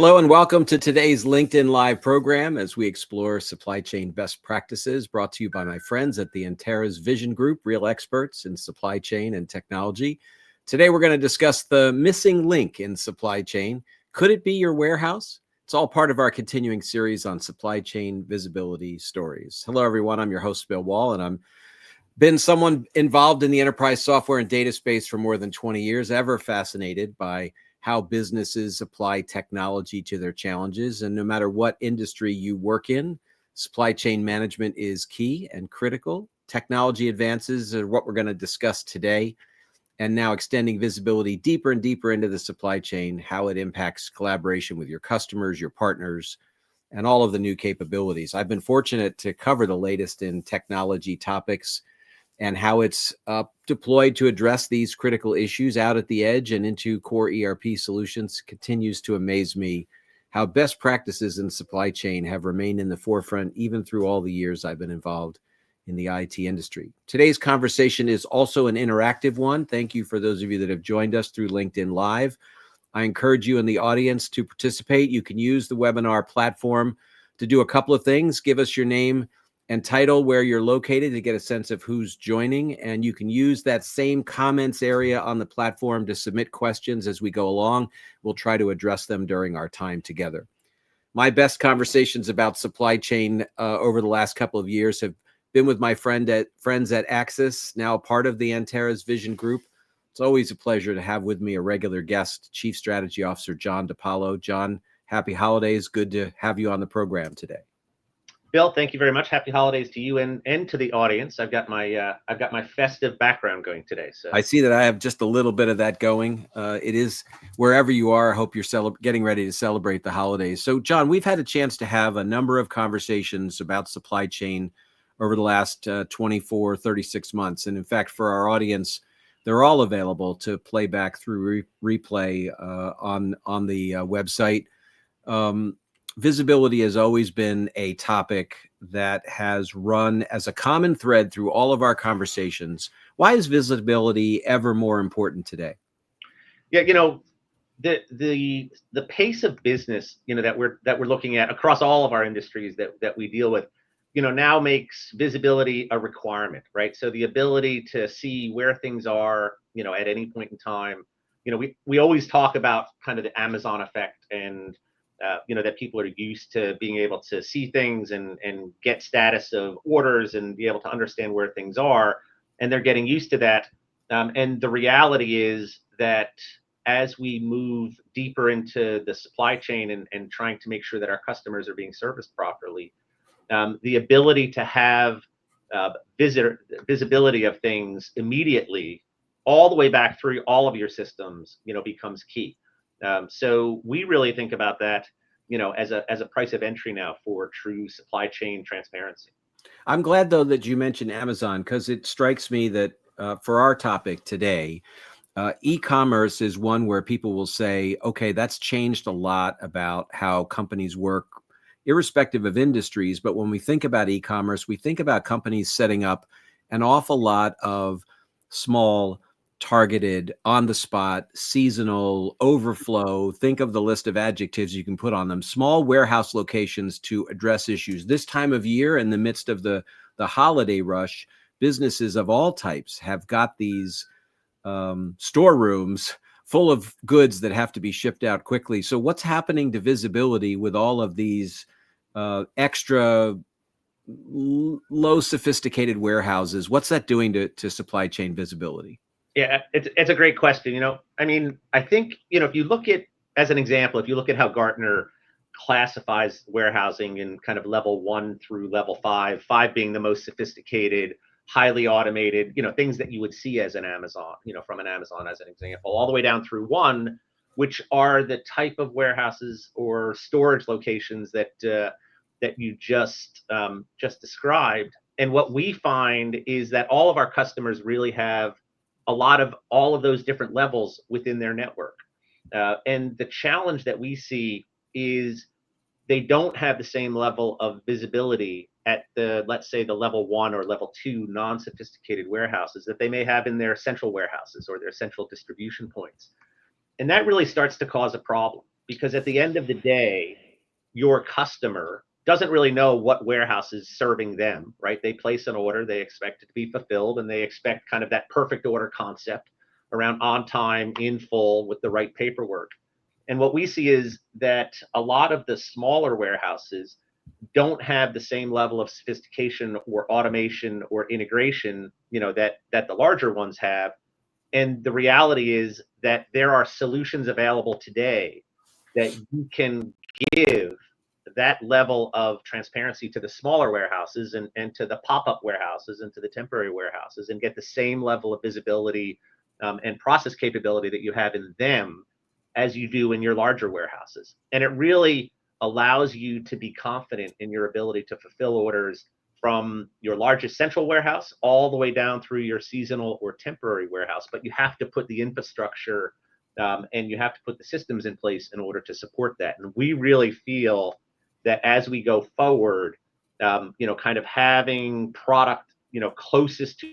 Hello and welcome to today's LinkedIn Live program as we explore supply chain best practices brought to you by my friends at the Antares Vision Group, real experts in supply chain and technology. Today we're going to discuss the missing link in supply chain. Could it be your warehouse? It's all part of our continuing series on supply chain visibility stories. Hello everyone, I'm your host Bill Wohl, and I'm been someone involved in the enterprise software and data space for more than 20 years, ever fascinated by how businesses apply technology to their challenges. And no matter what industry you work in, supply chain management is key and critical. Technology advances are what we're going to discuss today. And now extending visibility deeper and deeper into the supply chain, how it impacts collaboration with your customers, your partners, and all of the new capabilities. I've been fortunate to cover the latest in technology topics and how it's deployed to address these critical issues out at the edge and into core ERP solutions. Continues to amaze me how best practices in supply chain have remained in the forefront even through all the years I've been involved in the IT industry. Today's conversation is also an interactive one. Thank you for those of you that have joined us through LinkedIn Live. I encourage you in the audience to participate. You can use the webinar platform to do a couple of things. Give us your name and title, where you're located, to get a sense of who's joining. And you can use that same comments area on the platform to submit questions as we go along. We'll try to address them during our time together. My best conversations about supply chain over the last couple of years have been with my friends at Axis, now part of the Antares Vision Group. It's always a pleasure to have with me a regular guest, Chief Strategy Officer John DiPalo. John, happy holidays. Good to have you on the program today. Bill, thank you very much. Happy holidays to you and to the audience. I've got my festive background going today. So I see that I have just a little bit of that going. It is wherever you are. I hope you're getting ready to celebrate the holidays. So, John, we've had a chance to have a number of conversations about supply chain over the last 24, 36 months. And in fact, for our audience, they're all available to play back through replay on the website. Visibility has always been a topic that has run as a common thread through all of our conversations. Why is visibility ever more important today? Yeah, the pace of business, that we're looking at across all of our industries that we deal with, now makes visibility a requirement, right? So the ability to see where things are, at any point in time. We always talk about kind of the Amazon effect, and that people are used to being able to see things and get status of orders and be able to understand where things are, and they're getting used to that. And the reality is that as we move deeper into the supply chain and trying to make sure that our customers are being serviced properly, the ability to have visibility of things immediately, all the way back through all of your systems, becomes key. So we really think about that, as a price of entry now for true supply chain transparency. I'm glad, though, that you mentioned Amazon, because it strikes me that for our topic today, e-commerce is one where people will say, okay, that's changed a lot about how companies work, irrespective of industries. But when we think about e-commerce, we think about companies setting up an awful lot of small, targeted, on-the-spot, seasonal, overflow. Think of the list of adjectives you can put on them. Small warehouse locations to address issues. This time of year, in the midst of the holiday rush, businesses of all types have got these storerooms full of goods that have to be shipped out quickly. So what's happening to visibility with all of these extra low sophisticated warehouses? What's that doing to supply chain visibility? Yeah, it's a great question. I mean, I think, if you look at, as an example, if you look at how Gartner classifies warehousing in kind of level 1 through level 5, 5 being the most sophisticated, highly automated, things that you would see as an Amazon, from an Amazon as an example, all the way down through 1, which are the type of warehouses or storage locations that you just described. And what we find is that all of our customers really have a lot of all of those different levels within their network. And the challenge that we see is they don't have the same level of visibility at let's say the level 1 or level 2 non-sophisticated warehouses that they may have in their central warehouses or their central distribution points. And that really starts to cause a problem, because at the end of the day, your customer doesn't really know what warehouse is serving them, right? They place an order, they expect it to be fulfilled, and they expect kind of that perfect order concept around on time, in full, with the right paperwork. And what we see is that a lot of the smaller warehouses don't have the same level of sophistication or automation or integration, that the larger ones have. And the reality is that there are solutions available today that you can give that level of transparency to the smaller warehouses and to the pop-up warehouses and to the temporary warehouses, and get the same level of visibility and process capability that you have in them as you do in your larger warehouses. And it really allows you to be confident in your ability to fulfill orders from your largest central warehouse all the way down through your seasonal or temporary warehouse. But you have to put the infrastructure and you have to put the systems in place in order to support that. And we really feel that as we go forward, kind of having product, closest to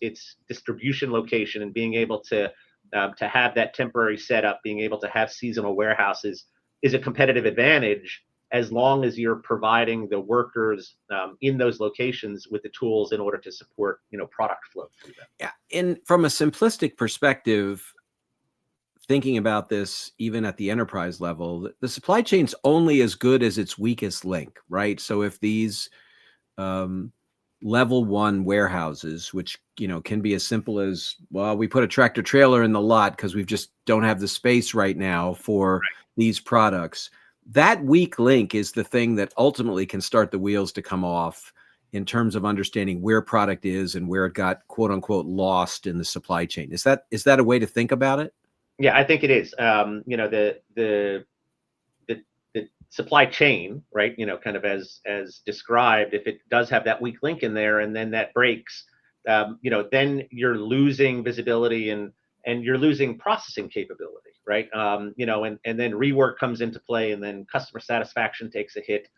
its distribution location, and being able to have that temporary setup, being able to have seasonal warehouses, is a competitive advantage, as long as you're providing the workers in those locations with the tools in order to support, product flow through them. Yeah, and from a simplistic perspective, thinking about this even at the enterprise level, the supply chain's only as good as its weakest link, right? So if these level one warehouses, which can be as simple as, well, we put a tractor trailer in the lot because we just don't have the space right now for these products. That weak link is the thing that ultimately can start the wheels to come off in terms of understanding where product is and where it got quote unquote lost in the supply chain. Is that a way to think about it? Yeah, I think it is. The supply chain, right? Kind of as described, if it does have that weak link in there, and then that breaks, then you're losing visibility and you're losing processing capability, right? And then rework comes into play, and then customer satisfaction takes a hit,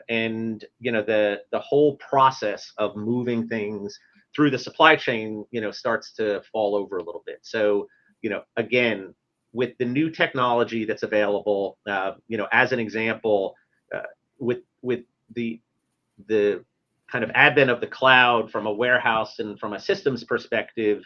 and the whole process of moving things through the supply chain, starts to fall over a little bit. So, again, with the new technology that's available, as an example, with the kind of advent of the cloud from a warehouse and from a systems perspective,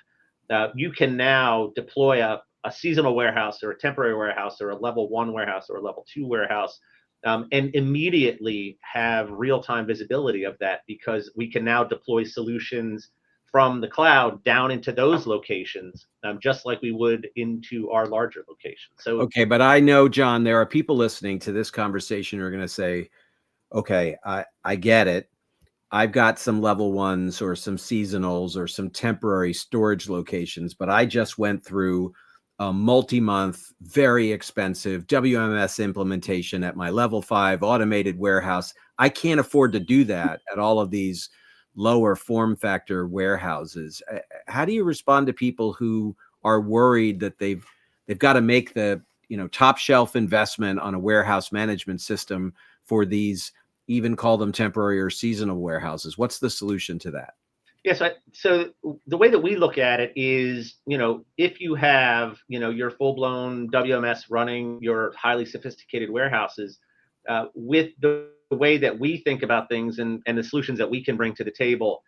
you can now deploy a seasonal warehouse or a temporary warehouse or a level one warehouse or a level two warehouse, and immediately have real-time visibility of that, because we can now deploy solutions from the cloud down into those locations, just like we would into our larger locations. So, okay, but I know, John, there are people listening to this conversation who are going to say, okay, I get it. I've got some level ones or some seasonals or some temporary storage locations, but I just went through a multi-month, very expensive WMS implementation at my level 5 automated warehouse. I can't afford to do that at all of these lower form factor warehouses. How do you respond to people who are worried that they've got to make the top shelf investment on a warehouse management system for these, even call them temporary or seasonal warehouses? What's the solution to that? Yes. So the way that we look at it is, if you have, your full-blown WMS running your highly sophisticated warehouses, with the way that we think about things and the solutions that we can bring to the table,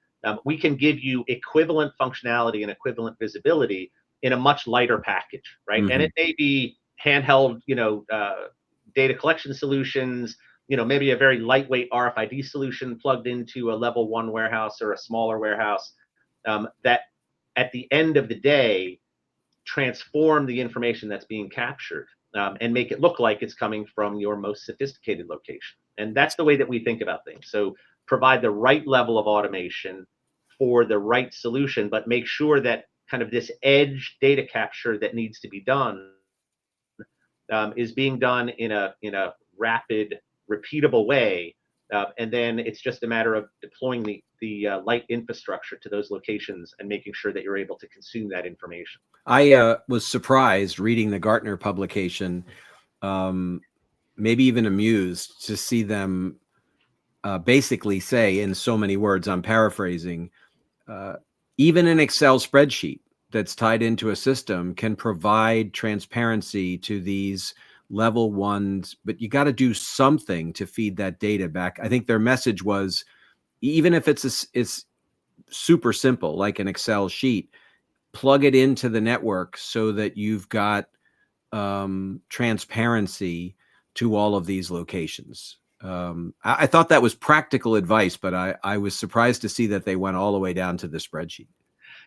we can give you equivalent functionality and equivalent visibility in a much lighter package, right? Mm-hmm. And it may be handheld, data collection solutions, maybe a very lightweight RFID solution plugged into a level one warehouse or a smaller warehouse, that at the end of the day transform the information that's being captured, and make it look like it's coming from your most sophisticated location. And that's the way that we think about things. So provide the right level of automation for the right solution, but make sure that kind of this edge data capture that needs to be done is being done in a rapid, repeatable way, and then it's just a matter of deploying the light infrastructure to those locations and making sure that you're able to consume that information. I was surprised reading the Gartner publication, maybe even amused to see them basically say, in so many words, I'm paraphrasing, even an Excel spreadsheet that's tied into a system can provide transparency to these level ones, but you got to do something to feed that data back. I think their message was, even if it's super simple, like an Excel sheet, plug it into the network so that you've got transparency to all of these locations. I thought that was practical advice, but I was surprised to see that they went all the way down to the spreadsheet.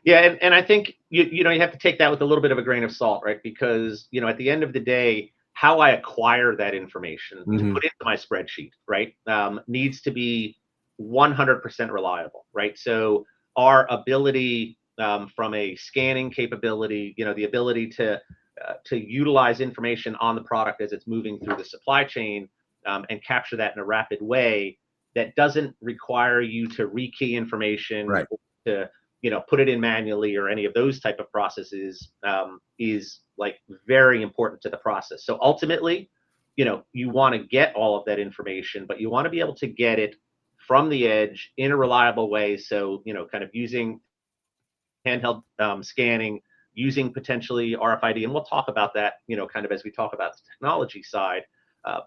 Yeah, and I think you have to take that with a little bit of a grain of salt, right? Because at the end of the day, how I acquire that information to put into my spreadsheet, right, needs to be 100% reliable, right? So our ability from a scanning capability, the ability to utilize information on the product as it's moving through the supply chain and capture that in a rapid way that doesn't require you to rekey information, right, or to put it in manually or any of those type of processes is like very important to the process. So ultimately, you want to get all of that information, but you want to be able to get it from the edge in a reliable way. So, kind of using handheld scanning, using potentially RFID, and we'll talk about that, kind of as we talk about the technology side.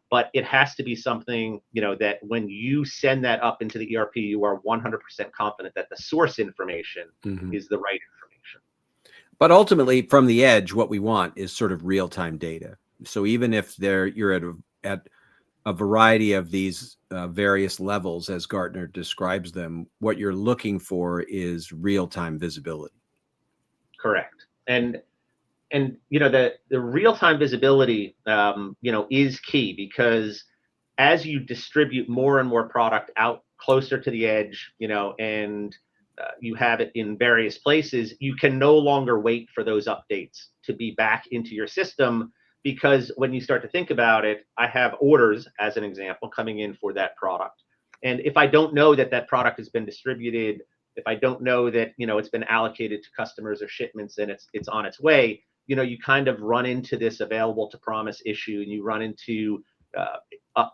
But it has to be something, that when you send that up into the ERP, you are 100% confident that the source information is the right information. But ultimately, from the edge, what we want is sort of real-time data. So even if you're at a variety of these various levels, as Gartner describes them, what you're looking for is real-time visibility. Correct. And the real-time visibility is key, because as you distribute more and more product out closer to the edge, and you have it in various places, you can no longer wait for those updates to be back into your system, because when you start to think about it, I have orders, as an example, coming in for that product. And if I don't know that that product has been distributed, if I don't know that, it's been allocated to customers or shipments and it's on its way, you kind of run into this available to promise issue, and you run into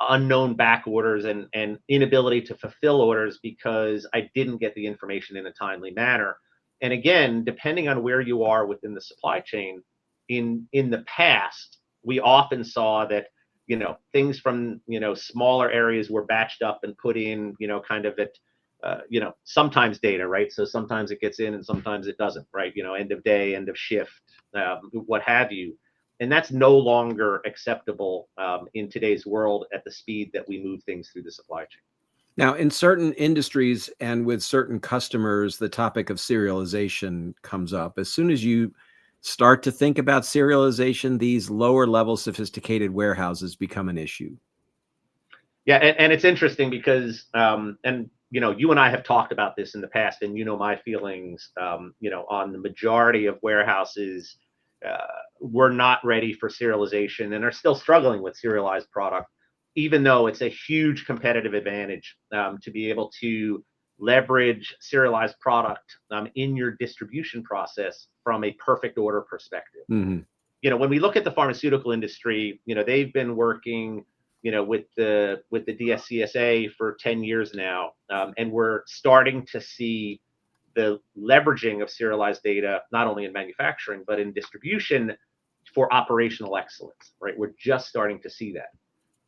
unknown back orders and inability to fulfill orders because I didn't get the information in a timely manner. And again, depending on where you are within the supply chain, in the past, we often saw that things from smaller areas were batched up and put in kind of at sometimes data, right? So sometimes it gets in and sometimes it doesn't, right? End of day, end of shift, what have you. And that's no longer acceptable in today's world at the speed that we move things through the supply chain. Now, in certain industries and with certain customers, the topic of serialization comes up. As soon as you start to think about serialization, these lower level sophisticated warehouses become an issue. Yeah, and it's interesting because, and you and I have talked about this in the past, and my feelings, on the majority of warehouses were not ready for serialization and are still struggling with serialized product, even though it's a huge competitive advantage to be able to leverage serialized product in your distribution process from a perfect order perspective. When we look at the pharmaceutical industry, they've been working with the DSCSA for 10 years now, and we're starting to see the leveraging of serialized data not only in manufacturing but in distribution for operational excellence, right? We're just starting to see that.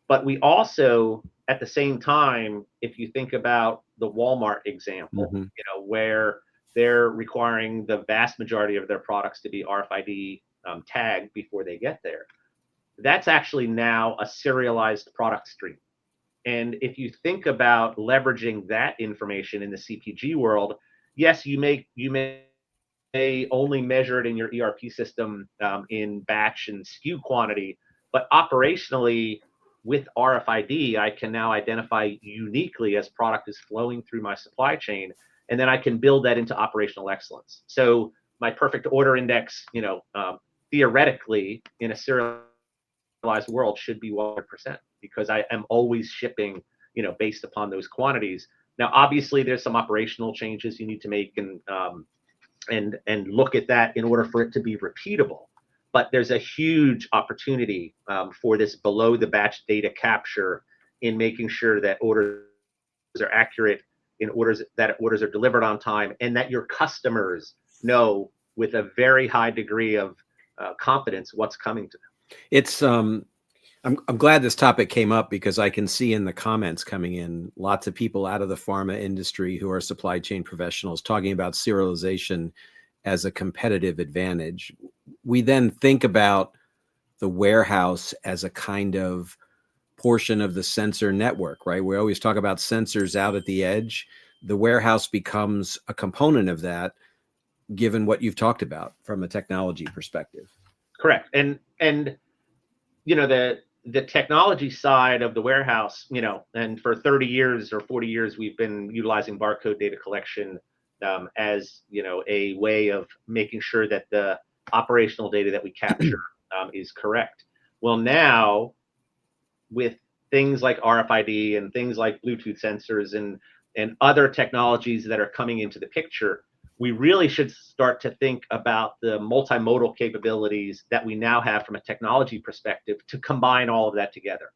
But we also, at the same time, if you think about the Walmart example, where they're requiring the vast majority of their products to be RFID tagged before they get there, that's actually now a serialized product stream. And if you think about leveraging that information in the CPG world, yes, you may only measure it in your ERP system in batch and SKU quantity, but operationally with RFID, I can now identify uniquely as product is flowing through my supply chain, and then I can build that into operational excellence. So my perfect order index, theoretically, in a serialized world should be 100%, because I am always shipping, based upon those quantities. Now, obviously, there's some operational changes you need to make and look at that in order for it to be repeatable. But there's a huge opportunity for this below the batch data capture in making sure that orders are accurate, that orders are delivered on time, and that your customers know with a very high degree of confidence what's coming to them. It's I'm glad this topic came up because I can see in the comments coming in lots of people out of the pharma industry who are supply chain professionals talking about serialization as a competitive advantage. We then think about the warehouse as a kind of portion of the sensor network, right? We always talk about sensors out at the edge. The warehouse becomes a component of that, given what you've talked about from a technology perspective. Correct. And the technology side of the warehouse, and for 30 years or 40 years, we've been utilizing barcode data collection as a way of making sure that the operational data that we capture is correct. Well, now with things like RFID and things like Bluetooth sensors and other technologies that are coming into the picture, we really should start to think about the multimodal capabilities that we now have from a technology perspective to combine all of that together.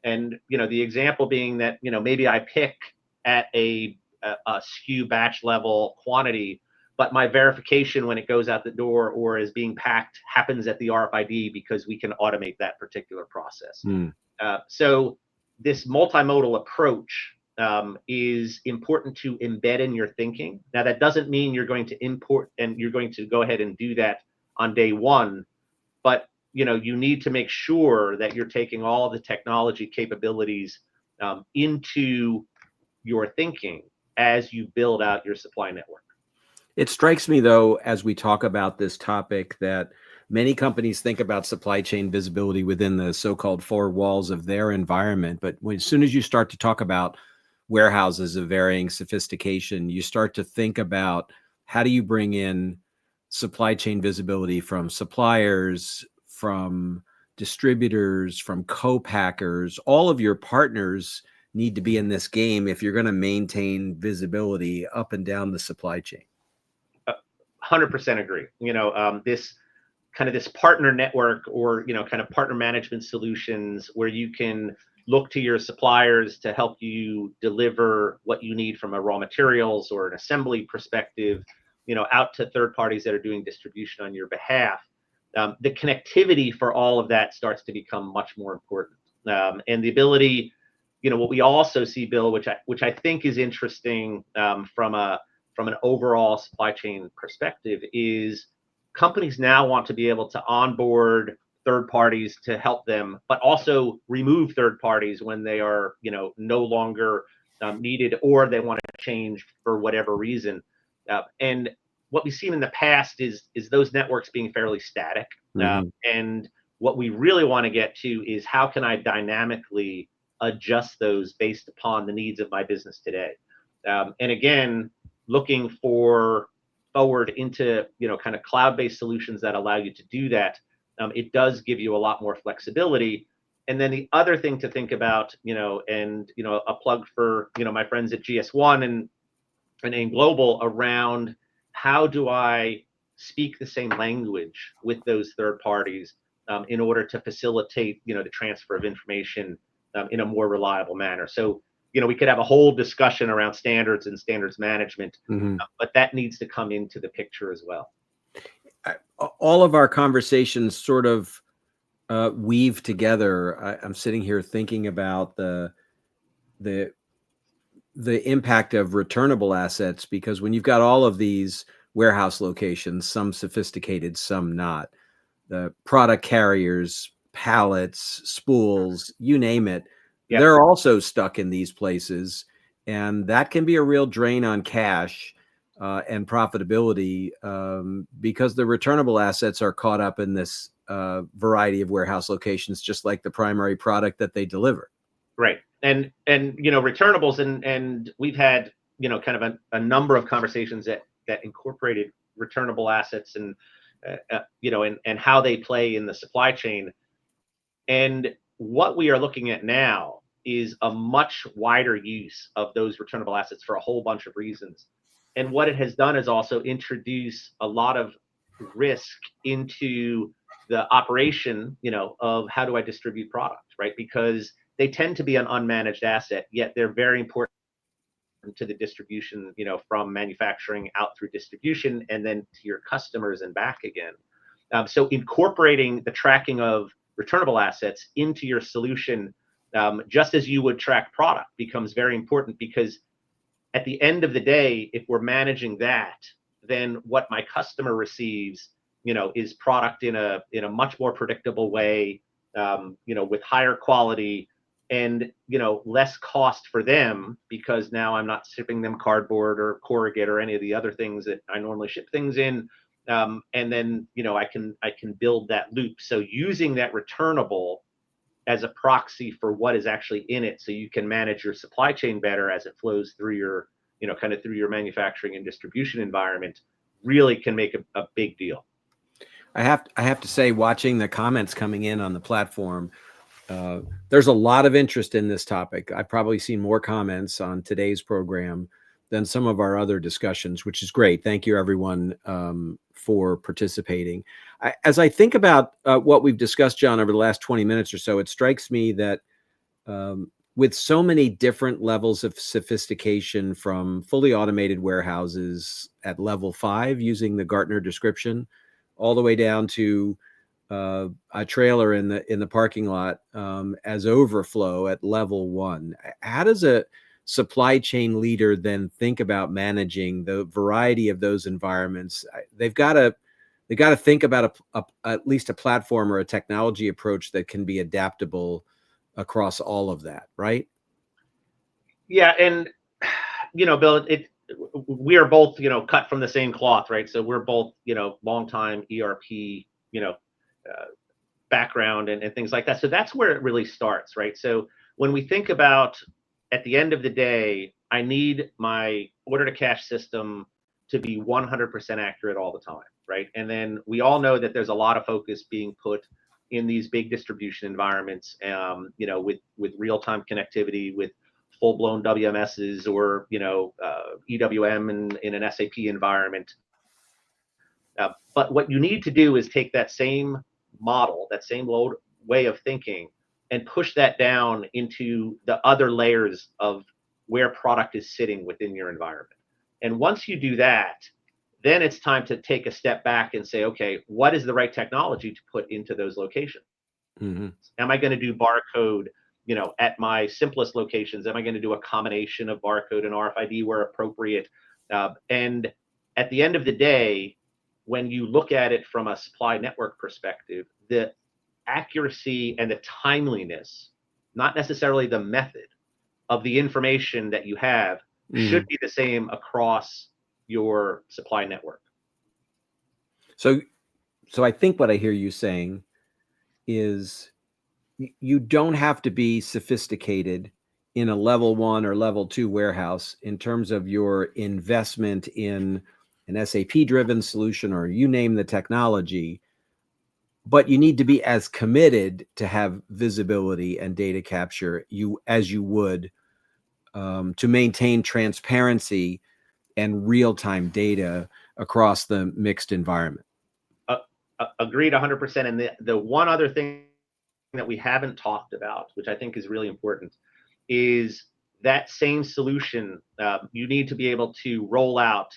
And the example being that maybe I pick at a SKU batch level quantity, but my verification when it goes out the door or is being packed happens at the RFID because we can automate that particular process. So this multimodal approach is important to embed in your thinking. Now, that doesn't mean you're going to import and you're going to go ahead and do that on day one, but you need to make sure that you're taking all of the technology capabilities into your thinking as you build out your supply network. It strikes me, though, as we talk about this topic, that many companies think about supply chain visibility within the so-called four walls of their environment. But as soon as you start to talk about warehouses of varying sophistication, you start to think about how do you bring in supply chain visibility from suppliers, from distributors, from co-packers. All of your partners need to be in this game if you're going to maintain visibility up and down the supply chain. 100% agree. This partner network or kind of partner management solutions where you can look to your suppliers to help you deliver what you need from a raw materials or an assembly perspective, out to third parties that are doing distribution on your behalf. The connectivity for all of that starts to become much more important, and the ability. What we also see, Bill, which I think is interesting from an overall supply chain perspective, is companies now want to be able to onboard third parties to help them, but also remove third parties when they are, no longer needed or they want to change for whatever reason. And what we've seen in the past is those networks being fairly static. And what we really want to get to is how can I dynamically adjust those based upon the needs of my business today. And again, looking forward into kind of cloud-based solutions that allow you to do that. It does give you a lot more flexibility. And then the other thing to think about, and a plug for my friends at GS1 and AIM Global around how do I speak the same language with those third parties in order to facilitate the transfer of information in a more reliable manner. So we could have a whole discussion around standards and standards management, but that needs to come into the picture as well. All of our conversations sort of weave together. I'm sitting here thinking about the impact of returnable assets, because when you've got all of these warehouse locations, some sophisticated, some not, the product carriers, pallets, spools, you name it, they're also stuck in these places. And that can be a real drain on cash and profitability because the returnable assets are caught up in this variety of warehouse locations, just like the primary product that they deliver. Right. And returnables, and we've had kind of a number of conversations that incorporated returnable assets and and how they play in the supply chain. And what we are looking at now is a much wider use of those returnable assets for a whole bunch of reasons. And what it has done is also introduce a lot of risk into the operation, of how do I distribute product, right? Because they tend to be an unmanaged asset, yet they're very important to the distribution, from manufacturing out through distribution and then to your customers and back again. So incorporating the tracking of returnable assets into your solution, just as you would track product, becomes very important, because at the end of the day, if we're managing that, then what my customer receives, is product in a much more predictable way, with higher quality, and less cost for them, because now I'm not shipping them cardboard or corrugate or any of the other things that I normally ship things in. And then I can build that loop. So using that returnable as a proxy for what is actually in it, so you can manage your supply chain better as it flows through your kind of through your manufacturing and distribution environment, really can make a big deal. I have to say, watching the comments coming in on the platform, there's a lot of interest in this topic. I've probably seen more comments on today's program than some of our other discussions, which is great. Thank you, everyone, for participating. As I think about what we've discussed, John, over the last 20 minutes or so, it strikes me that with so many different levels of sophistication, from fully automated warehouses at level 5 using the Gartner description, all the way down to a trailer in the parking lot as overflow at level 1. How does a supply chain leader then think about managing the variety of those environments? They've got to think about at least a platform or a technology approach that can be adaptable across all of that, right? Yeah, and Bill, we are both cut from the same cloth, right? So we're both longtime ERP background and things like that. So that's where it really starts, right? So when we think about, at the end of the day, I need my order to cash system to be 100% accurate all the time, right? And then we all know that there's a lot of focus being put in these big distribution environments, with real-time connectivity, with full-blown WMSs, or EWM in an SAP environment. But what you need to do is take that same model, that same way of thinking, and push that down into the other layers of where product is sitting within your environment. And once you do that, then it's time to take a step back and say, okay, what is the right technology to put into those locations? Mm-hmm. Am I going to do barcode, at my simplest locations? Am I going to do a combination of barcode and RFID where appropriate? And at the end of the day, when you look at it from a supply network perspective, the accuracy and the timeliness, not necessarily the method, of the information that you have should be the same across your supply network. So I think what I hear you saying is you don't have to be sophisticated in a level 1 or level 2 warehouse in terms of your investment in an SAP driven solution, or you name the technology, but you need to be as committed to have visibility and data capture as you would to maintain transparency and real-time data across the mixed environment. Agreed 100%. And the one other thing that we haven't talked about, which I think is really important, is that same solution you need to be able to roll out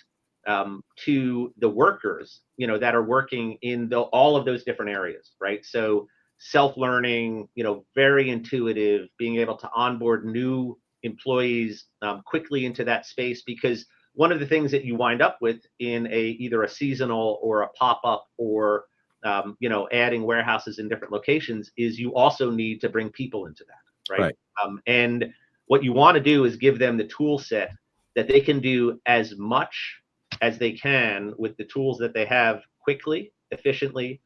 to the workers, that are working in all of those different areas, right? So self-learning, very intuitive, being able to onboard new employees quickly into that space, because one of the things that you wind up with in either a seasonal or a pop-up, or adding warehouses in different locations, is you also need to bring people into that, right? And what you want to do is give them the tool set that they can do as much as they can with the tools that they have, quickly, efficiently.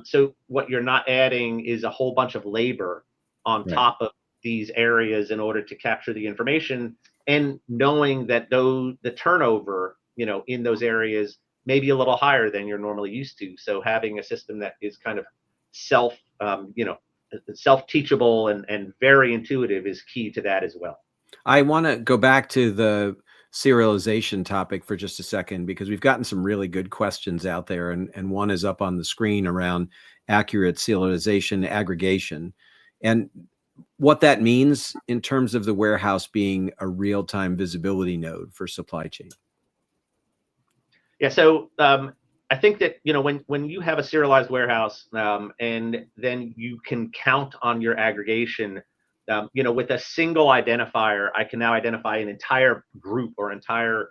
So what you're not adding is a whole bunch of labor on top of these areas in order to capture the information, and knowing that the turnover, in those areas may be a little higher than you're normally used to. So having a system that is kind of self-teachable and very intuitive is key to that as well. I want to go back to the serialization topic for just a second, because we've gotten some really good questions out there, and one is up on the screen around accurate serialization aggregation, and what that means in terms of the warehouse being a real-time visibility node for supply chain. Yeah, so I think that, when you have a serialized warehouse, and then you can count on your aggregation, with a single identifier, I can now identify an entire group or entire,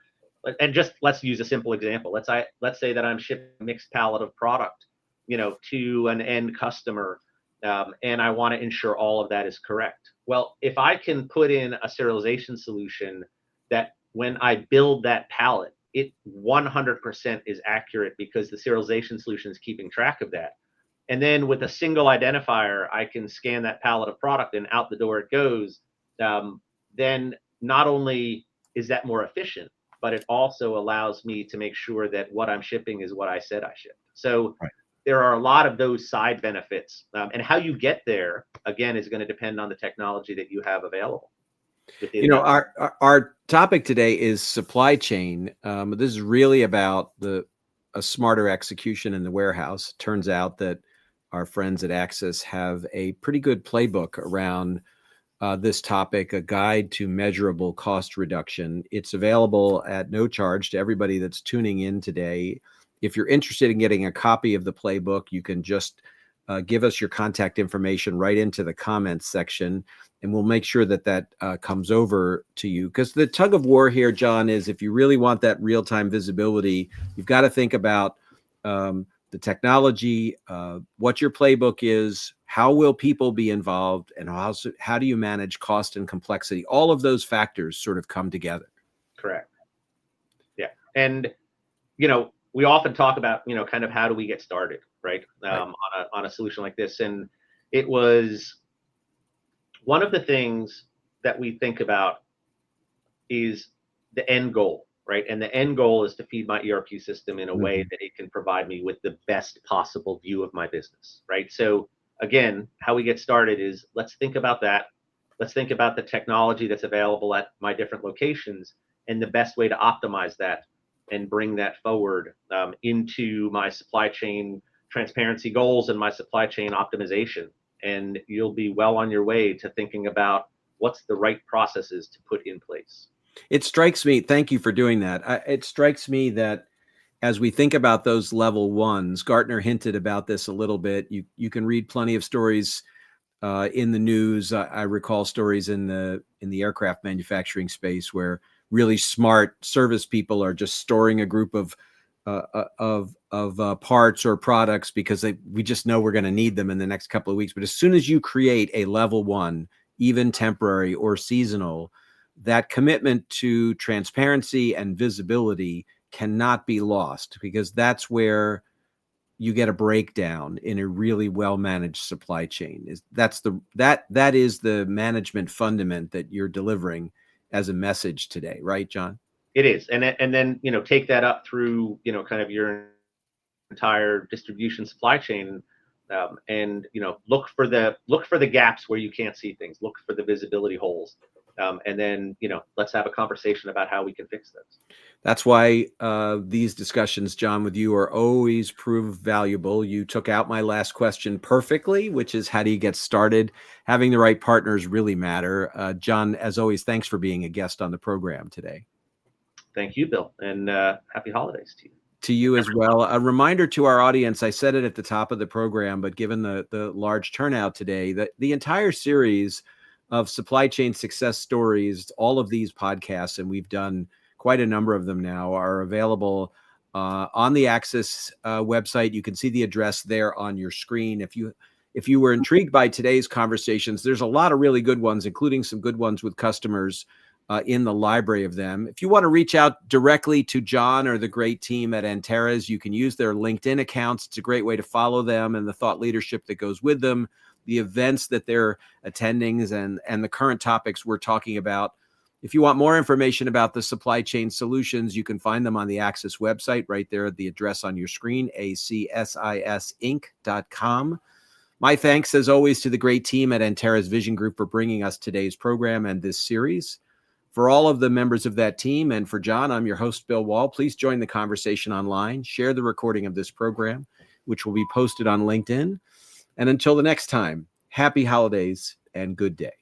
and just let's use a simple example. Let's say that I'm shipping a mixed pallet of product, to an end customer, and I want to ensure all of that is correct. Well, if I can put in a serialization solution that when I build that pallet, it 100% is accurate because the serialization solution is keeping track of that. And then with a single identifier, I can scan that pallet of product and out the door it goes. Then not only is that more efficient, but it also allows me to make sure that what I'm shipping is what I said I shipped. So Right. there are a lot of those side benefits. And how you get there, again, is going to depend on the technology that you have available. Our topic today is supply chain. This is really about a smarter execution in the warehouse. Turns out that our friends at Axis have a pretty good playbook around this topic, a guide to measurable cost reduction. It's available at no charge to everybody that's tuning in today. If you're interested in getting a copy of the playbook, you can just give us your contact information right into the comments section, and we'll make sure that comes over to you. Because the tug of war here, John, is if you really want that real-time visibility, you've got to think about the technology, what your playbook is, how will people be involved, and how do you manage cost and complexity? All of those factors sort of come together. Correct. Yeah. And, we often talk about, kind of how do we get started, right? On a solution like this. And it was one of the things that we think about is the end goal, right? And the end goal is to feed my ERP system in a way that it can provide me with the best possible view of my business, right? So again, how we get started is let's think about that. Let's think about the technology that's available at my different locations and the best way to optimize that and bring that forward into my supply chain transparency goals and my supply chain optimization. And you'll be well on your way to thinking about what's the right processes to put in place. It strikes me, thank you for doing that. It strikes me that as we think about those level ones, Gartner hinted about this a little bit. You can read plenty of stories in the news. I recall stories in the aircraft manufacturing space where really smart service people are just storing a group of parts or products because we just know we're going to need them in the next couple of weeks. But as soon as you create a level one, even temporary or seasonal, that commitment to transparency and visibility cannot be lost, because that's where you get a breakdown in a really well-managed supply chain. That is the management fundament that you're delivering as a message today, right, John? It is. And then, take that up through, kind of your entire distribution supply chain, and, look for the gaps where you can't see things, look for the visibility holes. And then, let's have a conversation about how we can fix those. That's why these discussions, John, with you are always prove valuable. You took out my last question perfectly, which is how do you get started? Having the right partners really matter. John, as always, thanks for being a guest on the program today. Thank you, Bill, and happy holidays to you. To you as well. A reminder to our audience, I said it at the top of the program, but given the large turnout today, that the entire series of supply chain success stories, all of these podcasts, and we've done quite a number of them now, are available on the Axis website. You can see the address there on your screen. If you were intrigued by today's conversations, there's a lot of really good ones, including some good ones with customers in the library of them. If you want to reach out directly to John or the great team at Antares, you can use their LinkedIn accounts. It's a great way to follow them and the thought leadership that goes with them, the events that they're attending, and the current topics we're talking about. If you want more information about the supply chain solutions, you can find them on the Axis website right there at the address on your screen, acsisinc.com. My thanks, as always, to the great team at Antares Vision Group for bringing us today's program and this series. For all of the members of that team, and for John, I'm your host, Bill Wohl. Please join the conversation online. Share the recording of this program, which will be posted on LinkedIn. And until the next time, happy holidays and good day.